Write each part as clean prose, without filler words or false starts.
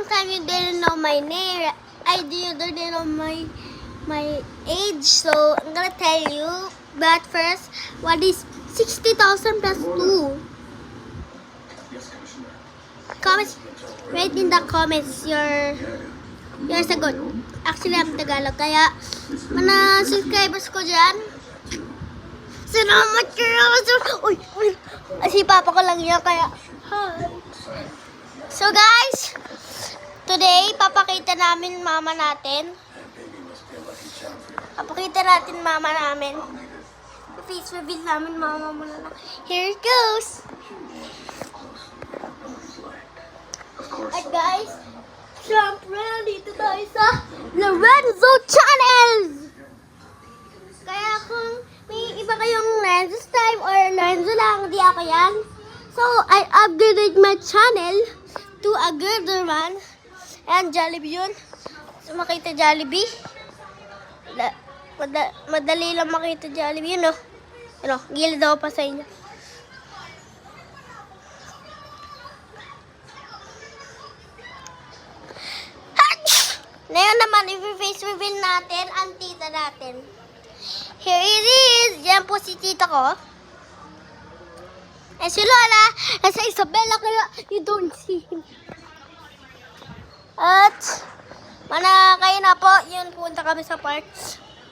long time you didn't know my name. You didn't know my age. So I'm gonna tell you. But first, what is 60,000 plus 2? Comments. Write in the comments your sagot. Actually, I'm Tagalog. Kaya, mga subscribers ko dyan. Salamat kayo. Uy. Si papa ko lang yan. Kaya, hi. So guys, today, papakita namin mama natin. Face reveal namin mama muna na. Here it goes. At guys, syempre, dito tayo sa Lorenzo Channel! Kaya kung may iba kayong Lorenzo time or Lorenzo lang, di ako yan. So, I upgraded my channel to a girder one. Ayan, Jollibee yun. So, makita Jollibee. Madali lang makita Jollibee yun, no? Ano, gilid ako pa sa inyo. Ngayon naman, i-face reveal natin ang tita natin. Here it is! Yan po si tita ko. And si Lola, nasa Isabela, kaya you don't see him. At, kayo na po, yun, punta kami sa park.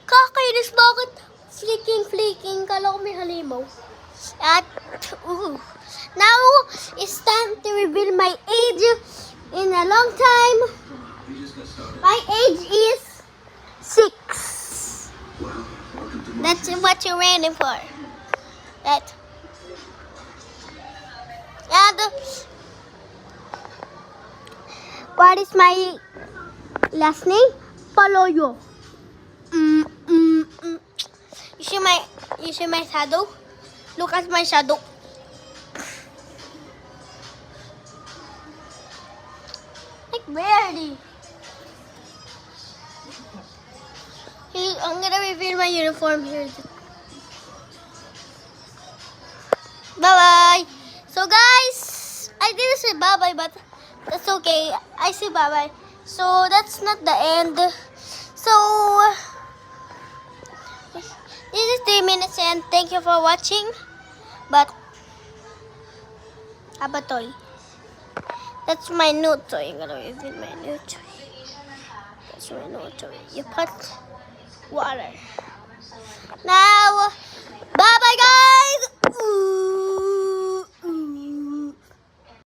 Kakainis, bakit flicking, kala ko may halimaw. At, now, it's time to reveal my age in a long time. My age is 6. That's what you're waiting for. And what is my last name? Paloyo. You see my shadow? Look at my shadow. Like barely. I'm gonna reveal my uniform here. Bye-bye. So guys, I didn't say bye-bye, but that's okay. I say bye-bye. So that's not the end. So this is 3 minutes and thank you for watching. But toy. That's my new toy. I'm gonna reveal my new toy. That's my new toy. You put water. Now, bye-bye guys! Ooh.